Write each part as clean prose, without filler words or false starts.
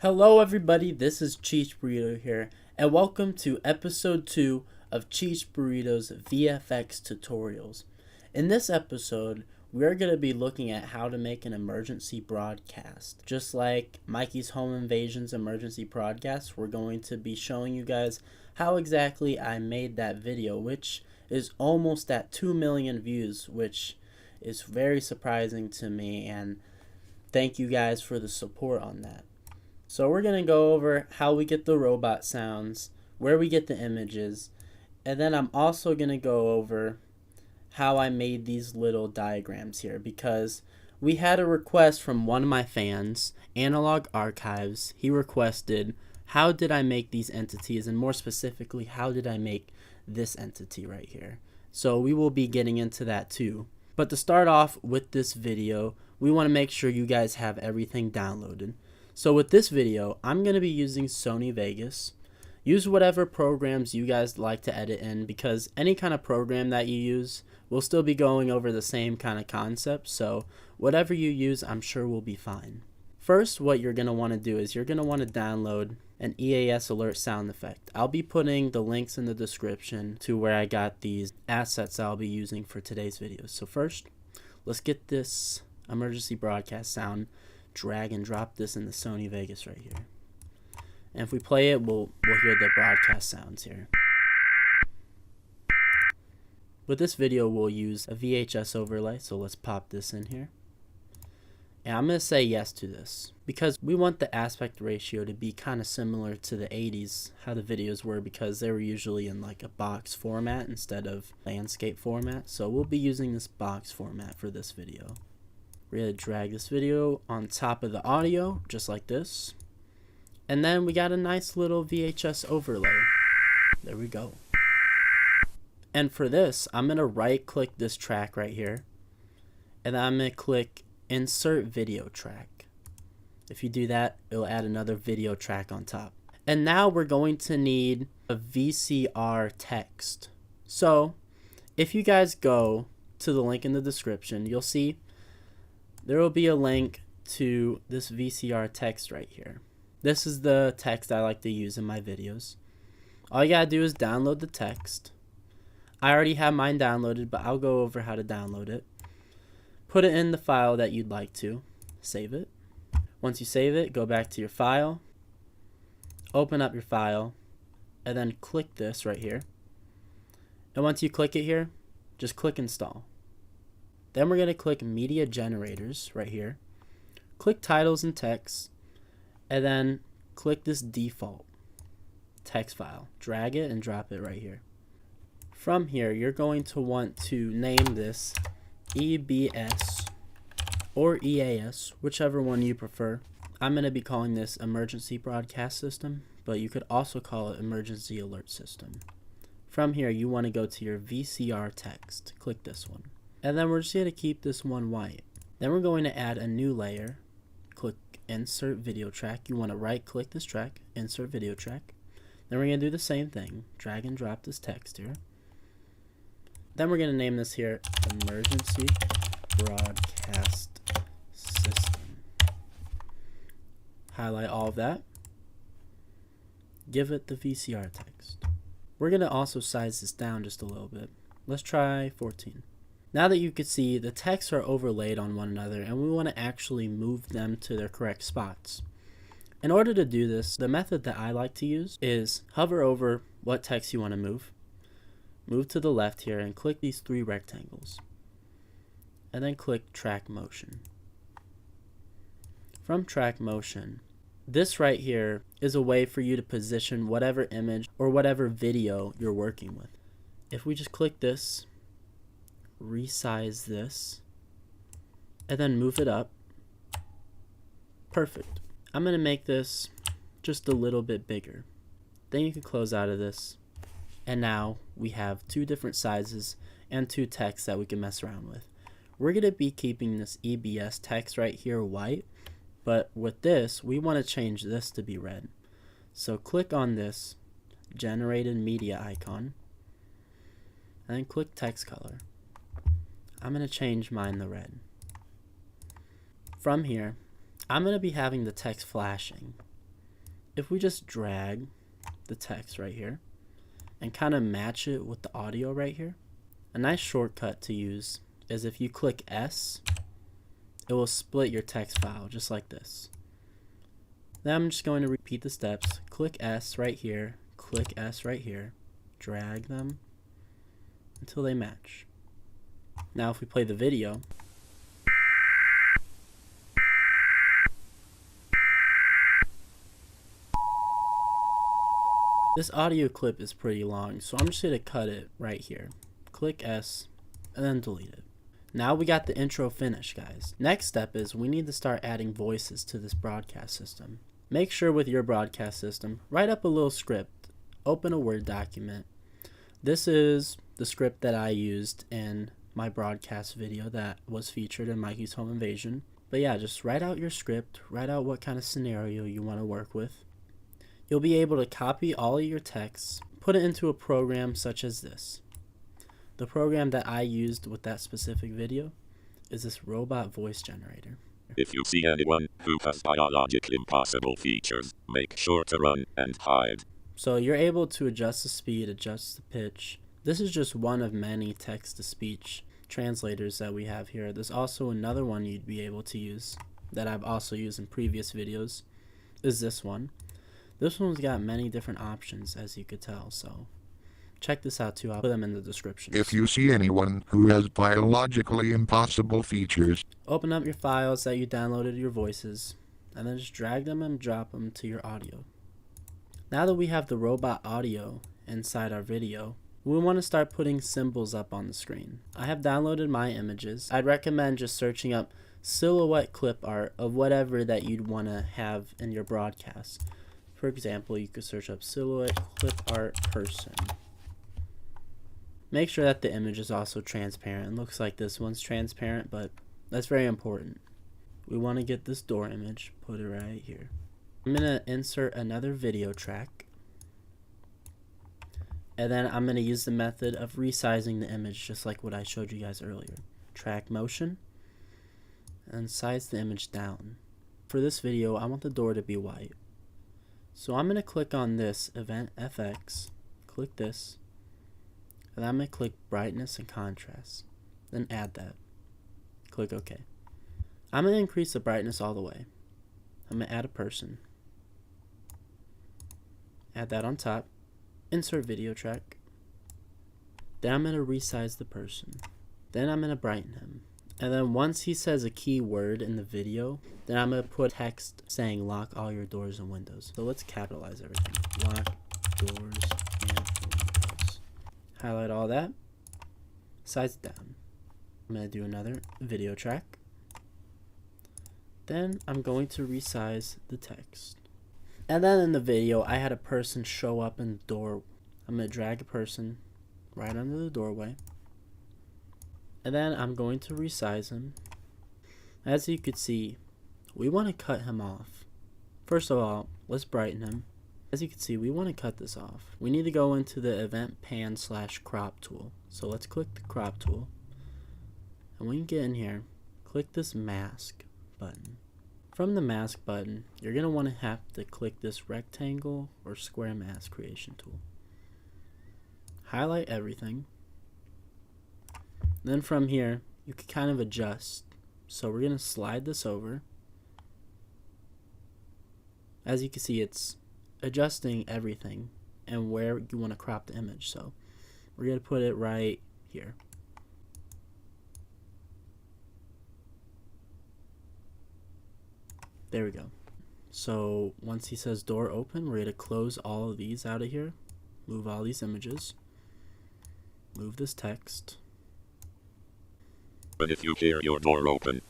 Hello everybody, this is CheechBurrito here, and welcome to episode 2 of CheechBurrito's VFX tutorials. In this episode, we are going to be looking at how to make an emergency broadcast. Just like Mikey's Home Invasion's emergency broadcast, we're going to be showing you guys how exactly I made that video, which is almost at 2 million views, which is very surprising to me, and thank you guys for the support on that. So we're going to go over how we get the robot sounds, where we get the images, and then I'm also going to go over how I made these little diagrams here, because we had a request from one of my fans, Analog Archives. He requested, how did I make these entities, and more specifically, how did I make this entity right here? So we will be getting into that too. But to start off with this video, we want to make sure you guys have everything downloaded. So with this video, I'm going to be using Sony Vegas. Use whatever programs you guys like to edit in, because any kind of program that you use will still be going over the same kind of concept. So whatever you use, I'm sure will be fine. First, what you're going to want to do is you're going to want to download an EAS alert sound effect. I'll be putting the links in the description to where I got these assets I'll be using for today's videos. So first, let's get this emergency broadcast sound. Drag and drop this in the Sony Vegas right here. And if we play it, we'll hear the broadcast sounds here. With this video, we'll use a VHS overlay, so let's pop this in here. And I'm going to say yes to this, because we want the aspect ratio to be kind of similar to the 80s, how the videos were, because they were usually in like a box format instead of landscape format. So we'll be using this box format for this video. We're going to drag this video on top of the audio, just like this. And then we got a nice little VHS overlay. There we go. And for this, I'm going to right click this track right here. And then I'm going to click Insert Video Track. If you do that, it'll add another video track on top. And now we're going to need a VCR text. So if you guys go to the link in the description, you'll see there will be a link to this VCR text right here. This is the text I like to use in my videos. All you gotta do is download the text. I already have mine downloaded, but I'll go over how to download it. Put it in the file that you'd like to. Save it. Once you save it, go back to your file. Open up your file. And then click this right here. And once you click it here, just click Install. Then we're going to click Media Generators right here. Click Titles and Text. And then click this default text file. Drag it and drop it right here. From here, you're going to want to name this EBS or EAS, whichever one you prefer. I'm going to be calling this Emergency Broadcast System, but you could also call it Emergency Alert System. From here, you want to go to your VCR Text. Click this one. And then we're just going to keep this one white. Then we're going to add a new layer. Click Insert Video Track. You want to right click this track, Insert Video Track. Then we're going to do the same thing. Drag and drop this text here. Then we're going to name this here Emergency Broadcast System. Highlight all of that. Give it the VCR text. We're going to also size this down just a little bit. Let's try 14. Now that you can see, the texts are overlaid on one another, and we want to actually move them to their correct spots. In order to do this, the method that I like to use is hover over what text you want to move. Move to the left here and click these 3 rectangles. And then click Track Motion. From Track Motion, this right here is a way for you to position whatever image or whatever video you're working with. If we just click this, resize this, and then move it up. Perfect. I'm going to make this just a little bit bigger. Then you can close out of this. And now we have 2 different sizes and 2 texts that we can mess around with. We're going to be keeping this EBS text right here white, but with this, we want to change this to be red. So click on this generated media icon, and then click text color. I'm going to change mine to red. From here, I'm going to be having the text flashing. if we just drag the text right here and kind of match it with the audio right here, a nice shortcut to use is if you click S, it will split your text file just like this. Then I'm just going to repeat the steps. Click S right here, click S right here, drag them until they match. Now if we play the video, this audio clip is pretty long, so I'm just going to cut it right here. Click S and then delete it. Now we got the intro finished, guys. Next step is we need to start adding voices to this broadcast system. Make sure with your broadcast system, write up a little script. Open a Word document. This is the script that I used in my broadcast video that was featured in Mikey's Home Invasion. But yeah, just write out your script. Write out what kind of scenario you want to work with. You'll be able to copy all of your texts, put it into a program such as this. The program that I used with that specific video is this robot voice generator. If you see anyone who has biologically impossible features, make sure to run and hide. So you're able to adjust the speed, adjust the pitch. This is just one of many text-to-speech translators that we have here. There's also another one you'd be able to use that I've also used in previous videos, is this one. This one's got many different options, as you could tell, so check this out too. I'll put them in the description. If you see anyone who has biologically impossible features, open up your files that you downloaded, your voices, and then just drag them and drop them to your audio. Now that we have the robot audio inside our video, we want to start putting symbols up on the screen. I have downloaded my images. I'd recommend just searching up silhouette clip art of whatever that you'd want to have in your broadcast. For example, you could search up silhouette clip art person. Make sure that the image is also transparent. It looks like this one's transparent, but that's very important. We want to get this door image, put it right here. I'm going to insert another video track. And then I'm going to use the method of resizing the image just like what I showed you guys earlier. Track motion and size the image down. For this video, I want the door to be white. So I'm going to click on this event FX, click this, and I'm going to click brightness and contrast, then add that. Click OK. I'm going to increase the brightness all the way. I'm going to add a person. Add that on top. Insert video track. Then I'm going to resize the person. Then I'm going to brighten him. And then once he says a key word in the video, then I'm going to put text saying lock all your doors and windows. So let's capitalize everything. Lock doors and windows. Highlight all that. Size it down. I'm going to do another video track. Then I'm going to resize the text. And then in the video, I had a person show up in the door. I'm going to drag a person right under the doorway. And then I'm going to resize him. As you could see, we want to cut him off. First of all, let's brighten him. As you can see, we want to cut this off. We need to go into the event pan/crop tool. So let's click the crop tool. And when you get in here, click this mask button. From the mask button, you're going to want to have to click this rectangle or square mask creation tool. Highlight everything. Then from here, you can kind of adjust. So we're going to slide this over. As you can see, it's adjusting everything and where you want to crop the image. So we're going to put it right here. There we go. So once he says door open, we're going to close all of these out of here. Move all these images. Move this text. But if you hear your door open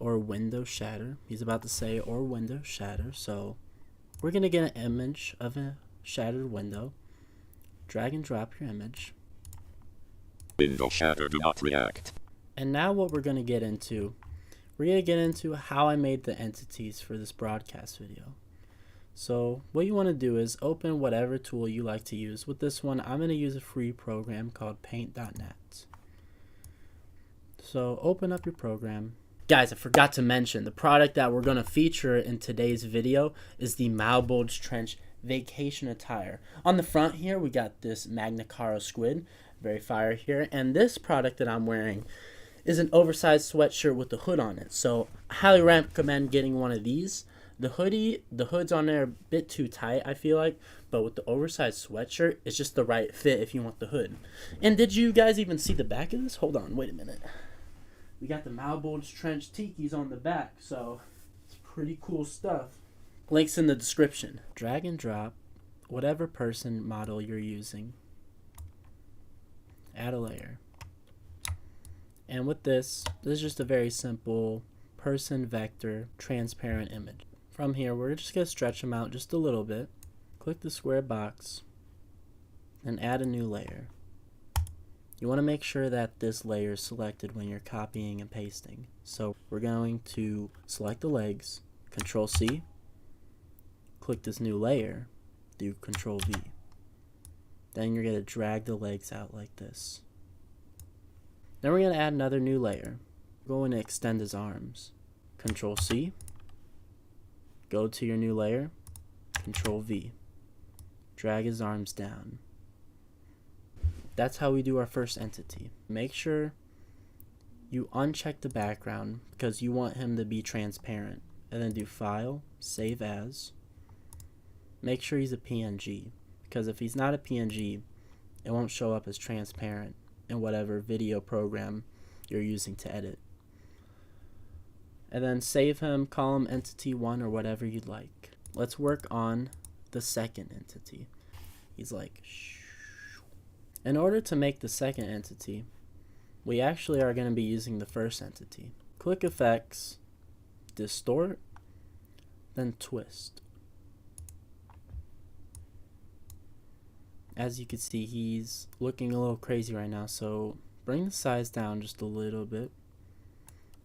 or window shatter, he's about to say or window shatter, so we're going to get an image of a shattered window. Drag and drop your image. Window shatter, do not react. And now what we're going to get into, we're going to get into how I made the entities for this broadcast video. So what you want to do is open whatever tool you like to use. With this one, I'm going to use a free program called paint.net. So open up your program, Guys, I forgot to mention, the product that we're going to feature in today's video is the Malbolge Trench Vacation Attire. On the front here, we got this Magna Carta squid, very fire here, and this product that I'm wearing is an oversized sweatshirt with a hood on it. So I highly recommend getting one of these. The hood's on there a bit too tight, I feel like, but with the oversized sweatshirt, it's just the right fit if you want the hood. And did you guys even see the back of this? Hold on, wait a minute. We got the Malbolge Trench Tikis on the back, so it's pretty cool stuff. Links in the description. Drag and drop whatever person model you're using. Add a layer. And with this is just a very simple person vector transparent image. From here, we're just going to stretch them out just a little bit. Click the square box and add a new layer. You want to make sure that this layer is selected when you're copying and pasting. So we're going to select the legs, Control C, click this new layer, do Control V. Then you're going to drag the legs out like this. Then we're going to add another new layer. We're going to extend his arms. Control C, go to your new layer, Control V, drag his arms down. That's how we do our first entity. Make sure you uncheck the background because you want him to be transparent. And then do File, Save As. Make sure he's a PNG, because if he's not a PNG, it won't show up as transparent in whatever video program you're using to edit. And then save him, call him Entity 1 or whatever you'd like. Let's work on the second entity. He's like, shh. In order to make the second entity, we actually are going to be using the first entity. Click Effects, Distort, then Twist. As you can see, he's looking a little crazy right now, so bring the size down just a little bit.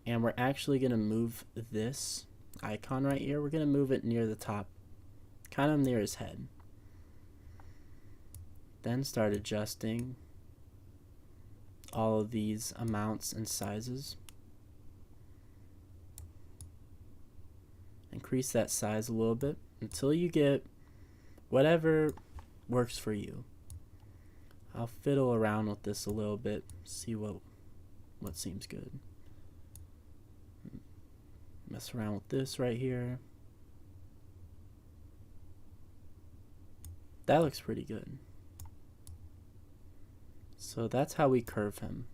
And we're actually going to move this icon right here. We're going to move it near the top, kind of near his head. Then start adjusting all of these amounts and sizes. Increase that size a little bit until you get whatever works for you. I'll fiddle around with this a little bit, see what seems good. Mess around with this right here. That looks pretty good. So that's how we curve him.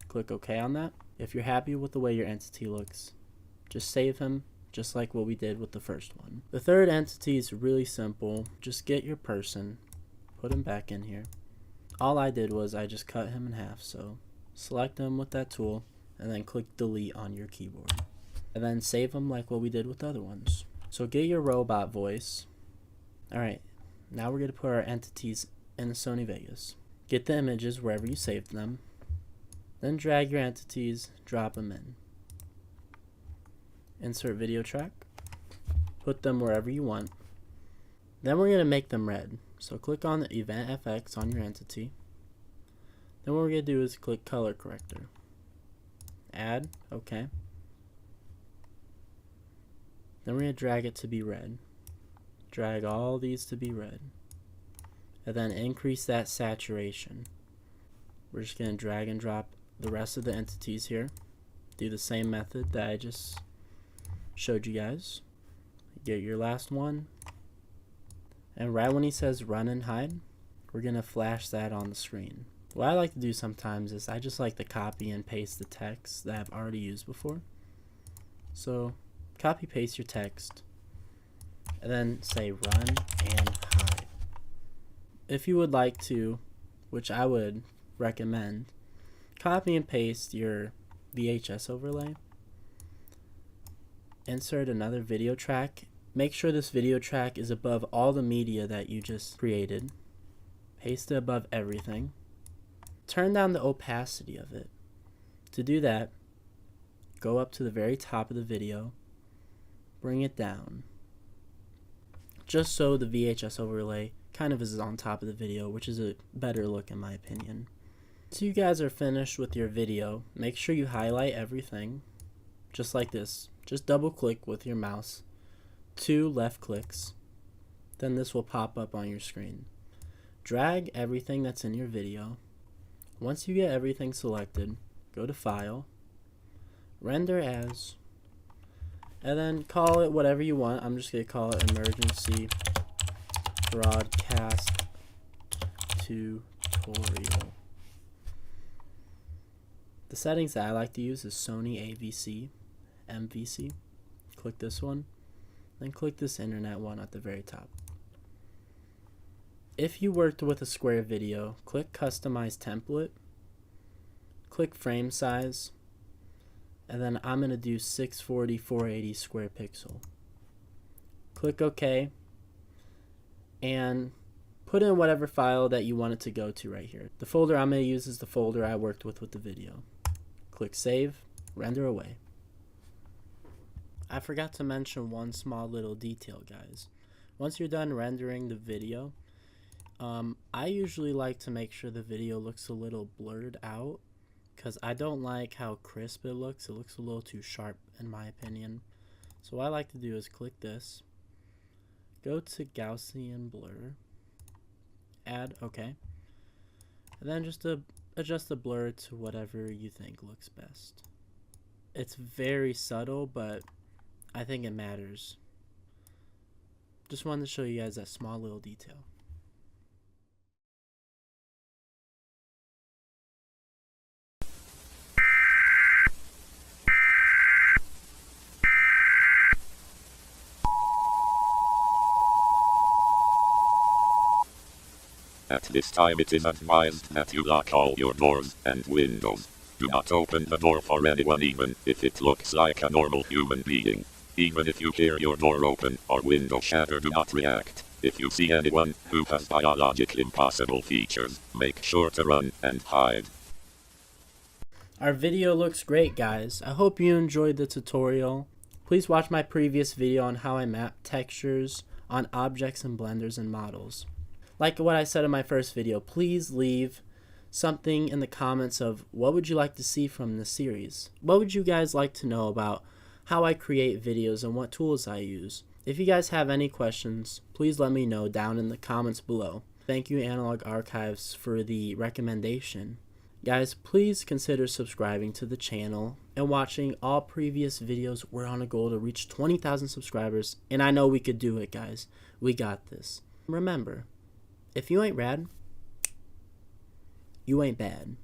Click OK on that. If you're happy with the way your entity looks, just save him, just like what we did with the first one. The third entity is really simple. Just get your person, put him back in here. All I did was I just cut him in half, so select him with that tool and then click delete on your keyboard. And then save him like what we did with the other ones. So get your robot voice. Alright, now we're going to put our entities in the Sony Vegas. Get the images wherever you saved them. Then drag your entities, drop them in. Insert video track. Put them wherever you want. Then we're going to make them red. So click on the Event FX on your entity. Then what we're going to do is click Color Corrector. Add, OK. Then we're going to drag it to be red. Drag all these to be red. And then increase that saturation. We're just going to drag and drop the rest of the entities here. Do the same method that I just showed you guys. Get your last one. And right when he says run and hide, we're going to flash that on the screen. What I like to do sometimes is I just like to copy and paste the text that I've already used before. So copy paste your text and then say run and hide. If you would like to, which I would recommend, copy and paste your VHS overlay. Insert another video track. Make sure this video track is above all the media that you just created. Paste it above everything. Turn down the opacity of it. To do that, go up to the very top of the video, bring it down, just so the VHS overlay kind of is on top of the video, which is a better look in my opinion. So you guys are finished with your video, make sure you highlight everything, just like this. Just double click with your mouse, 2 left clicks, then this will pop up on your screen. Drag everything that's in your video. Once you get everything selected, go to File, Render As, and then call it whatever you want. I'm just going to call it Emergency Broadcast Tutorial. The settings that I like to use is Sony AVC, MVC. Click this one, then click this internet one at the very top. If you worked with a square video, click Customize Template, click Frame Size, and then I'm going to do 640 480 square pixel. Click OK, and put in whatever file that you want it to go to right here. The folder I'm going to use is the folder I worked with the video. Click Save, render away. I forgot to mention one small little detail, guys. Once you're done rendering the video, I usually like to make sure the video looks a little blurred out because I don't like how crisp it looks. It looks a little too sharp in my opinion. So what I like to do is click this, go to Gaussian blur, add OK, and then just adjust the blur to whatever you think looks best. It's very subtle, but I think it matters. Just wanted to show you guys that small little detail. At this time it is advised that you lock all your doors and windows. Do not open the door for anyone even if it looks like a normal human being. Even if you hear your door open or window shatter, do not react. If you see anyone who has biologically impossible features, make sure to run and hide. Our video looks great, guys. I hope you enjoyed the tutorial. Please watch my previous video on how I map textures on objects in blenders and models. Like what I said in my first video, please leave something in the comments of what would you like to see from this series. What would you guys like to know about how I create videos and what tools I use? If you guys have any questions, please let me know down in the comments below. Thank you, Analog Archives, for the recommendation. Guys, please consider subscribing to the channel and watching all previous videos. We're on a goal to reach 20,000 subscribers, and I know we could do it, guys. We got this. Remember, if you ain't rad, you ain't bad.